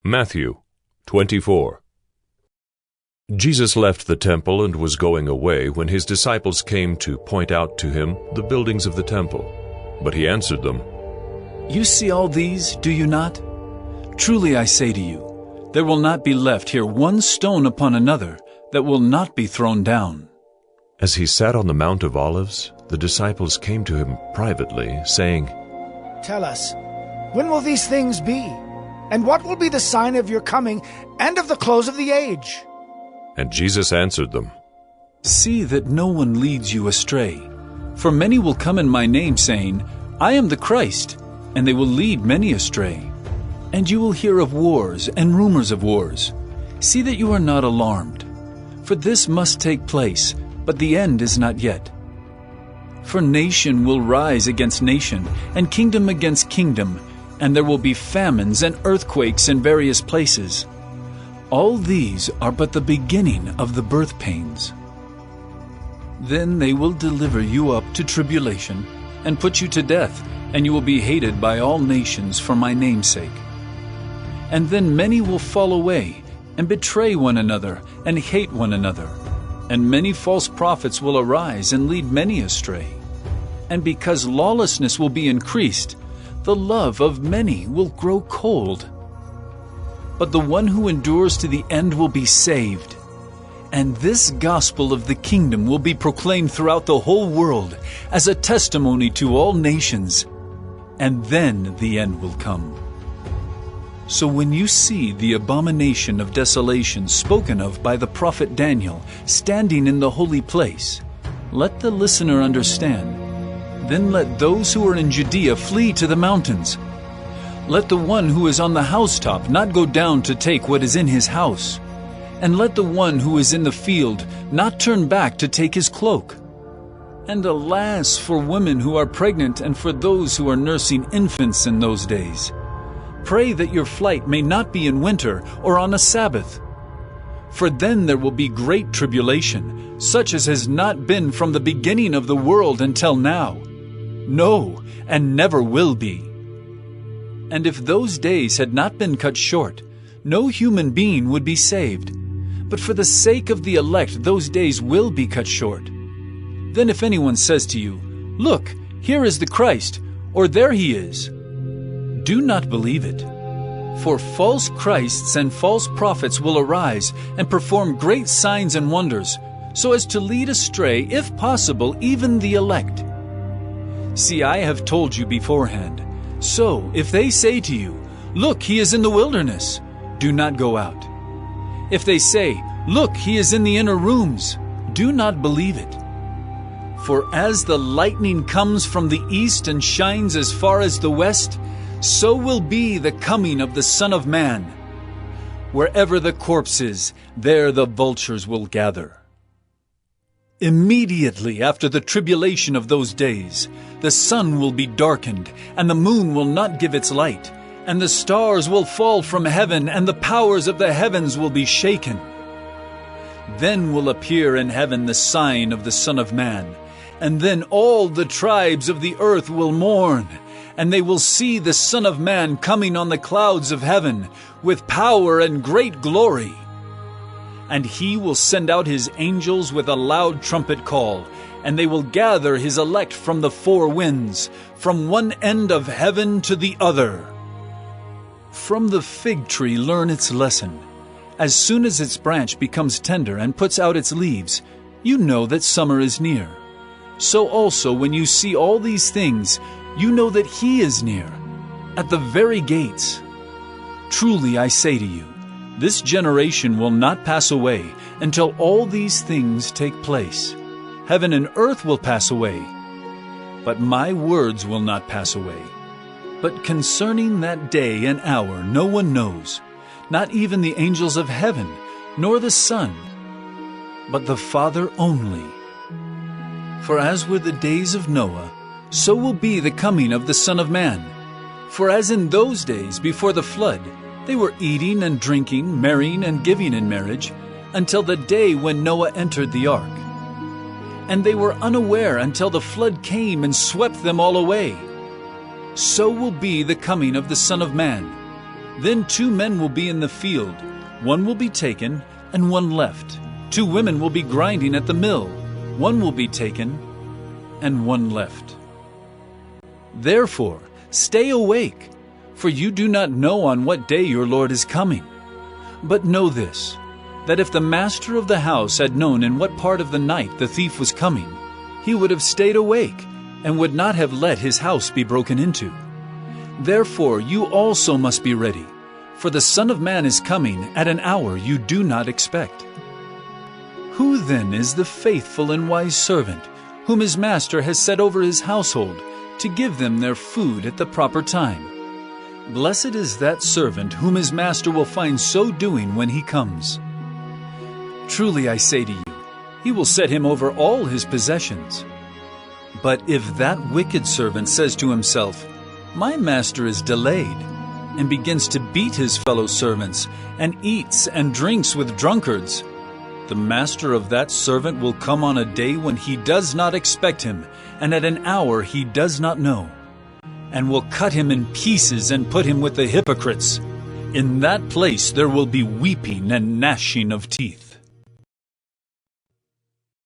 Matthew 24. Jesus left the temple and was going away when his disciples came to point out to him the buildings of the temple. But he answered them, You see all these, do you not? Truly I say to you, there will not be left here one stone upon another that will not be thrown down. As he sat on the Mount of Olives, the disciples came to him privately, saying, Tell us, when will these things be? And what will be the sign of your coming and of the close of the age? And Jesus answered them, See that no one leads you astray. For many will come in my name, saying, I am the Christ, and they will lead many astray. And you will hear of wars and rumors of wars. See that you are not alarmed. For this must take place, but the end is not yet. For nation will rise against nation, and kingdom against kingdom, and there will be famines and earthquakes in various places. All these are but the beginning of the birth pains. Then they will deliver you up to tribulation, and put you to death, and you will be hated by all nations for my name's sake. And then many will fall away, and betray one another, and hate one another. And many false prophets will arise and lead many astray. And because lawlessness will be increased, the love of many will grow cold. But the one who endures to the end will be saved. And this gospel of the kingdom will be proclaimed throughout the whole world as a testimony to all nations. And then the end will come. So when you see the abomination of desolation spoken of by the prophet Daniel standing in the holy place, let the listener understand. Then let those who are in Judea flee to the mountains. Let the one who is on the housetop not go down to take what is in his house. And let the one who is in the field not turn back to take his cloak. And alas for women who are pregnant and for those who are nursing infants in those days. Pray that your flight may not be in winter or on a Sabbath. For then there will be great tribulation, such as has not been from the beginning of the world until now. No, and never will be. And if those days had not been cut short, no human being would be saved. But for the sake of the elect, those days will be cut short. Then if anyone says to you, Look, here is the Christ, or there he is, do not believe it. For false Christs and false prophets will arise and perform great signs and wonders, so as to lead astray, if possible, even the elect. See, I have told you beforehand. So, if they say to you, Look, he is in the wilderness, do not go out. If they say, Look, he is in the inner rooms, do not believe it. For as the lightning comes from the east and shines as far as the west, so will be the coming of the Son of Man. Wherever the corpse is, there the vultures will gather. Immediately after the tribulation of those days, the sun will be darkened, and the moon will not give its light, and the stars will fall from heaven, and the powers of the heavens will be shaken. Then will appear in heaven the sign of the Son of Man, and then all the tribes of the earth will mourn, and they will see the Son of Man coming on the clouds of heaven with power and great glory. And he will send out his angels with a loud trumpet call, and they will gather his elect from the four winds, from one end of heaven to the other. From the fig tree learn its lesson. As soon as its branch becomes tender and puts out its leaves, you know that summer is near. So also when you see all these things, you know that he is near, at the very gates. Truly I say to you, this generation will not pass away until all these things take place. Heaven and earth will pass away, but my words will not pass away. But concerning that day and hour no one knows, not even the angels of heaven, nor the Son, but the Father only. For as were the days of Noah, so will be the coming of the Son of Man. For as in those days before the flood, they were eating and drinking, marrying and giving in marriage, until the day when Noah entered the ark. And they were unaware until the flood came and swept them all away. So will be the coming of the Son of Man. Then 2 men will be in the field, one will be taken and one left. 2 women will be grinding at the mill, one will be taken and one left. Therefore, stay awake, for you do not know on what day your Lord is coming. But know this, that if the master of the house had known in what part of the night the thief was coming, he would have stayed awake and would not have let his house be broken into. Therefore you also must be ready, for the Son of Man is coming at an hour you do not expect. Who then is the faithful and wise servant, whom his master has set over his household, to give them their food at the proper time? Blessed is that servant whom his master will find so doing when he comes. Truly I say to you, he will set him over all his possessions. But if that wicked servant says to himself, "My master is delayed," and begins to beat his fellow servants, and eats and drinks with drunkards, the master of that servant will come on a day when he does not expect him, and at an hour he does not know, and will cut him in pieces and put him with the hypocrites. In that place there will be weeping and gnashing of teeth.